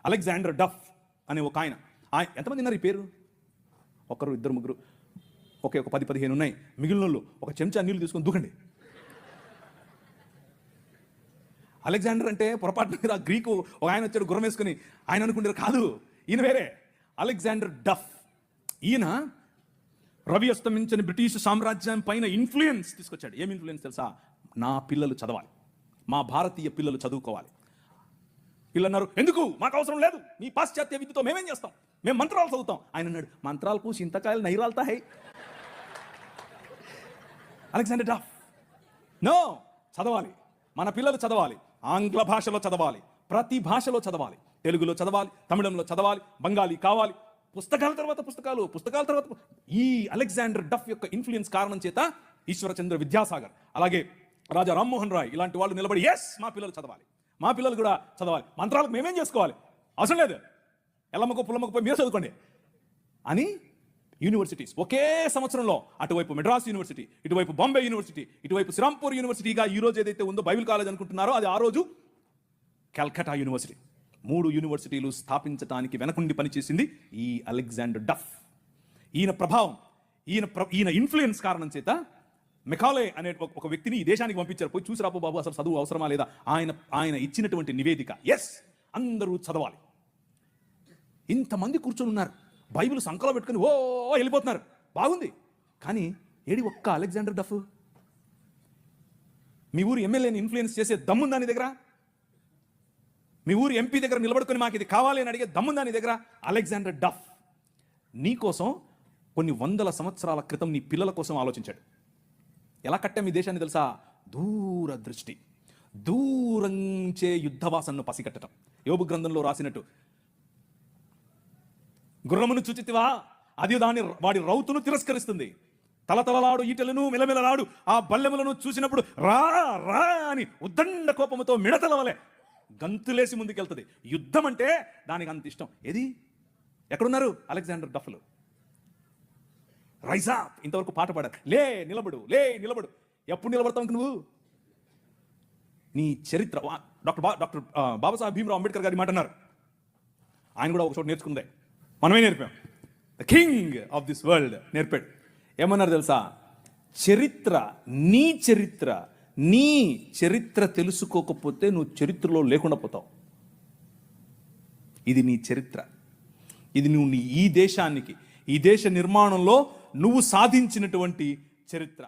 Alexander డఫ్ అనే ఒక ఆయన ఎంతమంది ఉన్నారు ఈ పేరు? ఒకరు, ఇద్దరు, ముగ్గురు, ఒక 10-15 ఉన్నాయి. మిగిలిన వాళ్ళు ఒక చెంచా నీళ్ళు తీసుకొని దూకండి. అలెగ్జాండర్ అంటే పొరపాటున గ్రీకు ఒక ఆయన వచ్చాడు గుర్రం వేసుకుని, ఆయన అనుకుంటారు కాదు, ఈయన వేరే. అలెగ్జాండర్ డఫ్. ఈయన రవి అస్తమించని బ్రిటిష్ సామ్రాజ్యం పైన ఇన్ఫ్లుయెన్స్ తీసుకొచ్చాడు. ఏం ఇన్ఫ్లుయెన్స్ తెలుసా? నా పిల్లలు చదవాలి, మా భారతీయ పిల్లలు చదువుకోవాలి. వీళ్ళు అన్నారు, ఎందుకు, మాకు అవసరం లేదు, మీ పాశ్చాత్య విద్యతో మేమేం చేస్తాం, మేము మంత్రాలు చదువుతాం. ఆయన అన్నాడు, మంత్రాలు పూసి ఇంతకాయలు నైరాలతా హై. అలెగ్జాండర్ డఫ్, నో, చదవాలి, మన పిల్లలు చదవాలి, ఆంగ్ల భాషలో చదవాలి, ప్రతి భాషలో చదవాలి, తెలుగులో చదవాలి, తమిళంలో చదవాలి, బెంగాలీ కావాలి, పుస్తకాల తర్వాత పుస్తకాలు, పుస్తకాల తర్వాత. ఈ అలెగ్జాండర్ డఫ్ యొక్క ఇన్ఫ్లుయెన్స్ కారణం చేత ఈశ్వరచంద్ర విద్యాసాగర్, అలాగే రాజా రామ్మోహన్ రాయ్ ఇలాంటి వాళ్ళు నిలబడి, ఎస్, మా పిల్లలు చదవాలి, మా పిల్లలు కూడా చదవాలి, మంత్రాలకు మేమేం చేసుకోవాలి, అవసరం లేదు, ఎల్లమ్మకు పుల్లమ్మకు పోయి మీరు చదువుకోండి అని యూనివర్సిటీస్ ఒకే సంవత్సరంలో, అటువైపు మెడ్రాస్ యూనివర్సిటీ, ఇటువైపు బాంబే యూనివర్సిటీ, ఇటువైపు శ్రీరాంపూర్ యూనివర్సిటీగా ఈ రోజు ఏదైతే ఉందో బైబిల్ కాలేజ్ అనుకుంటున్నారో, అది ఆ రోజు కల్కటా యూనివర్సిటీ. 3 యూనివర్సిటీలు స్థాపించడానికి వెనకుండి పనిచేసింది ఈ అలెగ్జాండర్ డఫ్. ఈయన ప్రభావం, ఈయన ఇన్ఫ్లుయెన్స్ కారణం చేత మెకాలే అనే ఒక వ్యక్తిని ఈ దేశానికి పంపించారు. పోయి చూసి రాపో బాబు, అసలు చదువు అవసరమా లేదా. ఆయన ఇచ్చినటువంటి నివేదిక, ఎస్, అందరూ చదవాలి. ఇంతమంది కూర్చొని ఉన్నారు, బైబిల్ సంకలో పెట్టుకుని ఓ వెళ్ళిపోతున్నారు, బాగుంది. కానీ ఏడి ఒక్క అలెగ్జాండర్ డఫ్? మీ ఊరు ఎమ్మెల్యేని ఇన్ఫ్లుయెన్స్ చేసే దమ్ముందా నీ దగ్గర? మీ ఊరు ఎంపీ దగ్గర నిలబడుకొని మాకు ఇది కావాలి అని అడిగే దమ్ముందా నీ దగ్గర? అలెగ్జాండర్ డఫ్ నీ కోసం కొన్ని వందల సంవత్సరాల క్రితం నీ పిల్లల కోసం ఆలోచించాడు. ఎలా కట్టాం ఈ దేశాన్ని తెలుసా? దూరదృష్టి, దూరంచే యుద్ధవాసనను పసిగట్టడం. యోబు గ్రంథంలో రాసినట్టు, గుర్రమును చూచితివా, అది వాడి రౌతును తిరస్కరిస్తుంది, తలతలలాడు ఈటలను మిలమిలలాడు ఆ బల్లెములను చూసినప్పుడు రా రా అని ఉద్దండ కోపముతో మిడతల వలె గంతులేసి ముందుకెళ్తుంది. యుద్ధం అంటే దానికి అంత ఇష్టం. ఏది, ఎక్కడున్నారు అలెగ్జాండర్ డఫ్లు? రైజ్ అప్, ఇంతవరకు పాట పాడారు, లే నిలబడు, లే నిలబడు. ఎప్పుడు నిలబడతావు నువ్వు? నీ చరిత్ర. డాక్టర్ బాబాసాహెబ్ భీమ్రావ్ అంబేద్కర్ గారి మాట అన్నారు, ఆయన కూడా ఒక చోట నేర్చుకుందే, మనమే నేర్పాం. The king of this world నేర్పాడు. ఏమన్నారు తెలుసా? చరిత్ర, నీ చరిత్ర తెలుసుకోకపోతే నువ్వు చరిత్రలో లేకుండా పోతావు. ఇది నీ చరిత్ర, ఇది నువ్వు ఈ దేశానికి, ఈ దేశ నిర్మాణంలో నువ్వు సాధించినటువంటి చరిత్ర.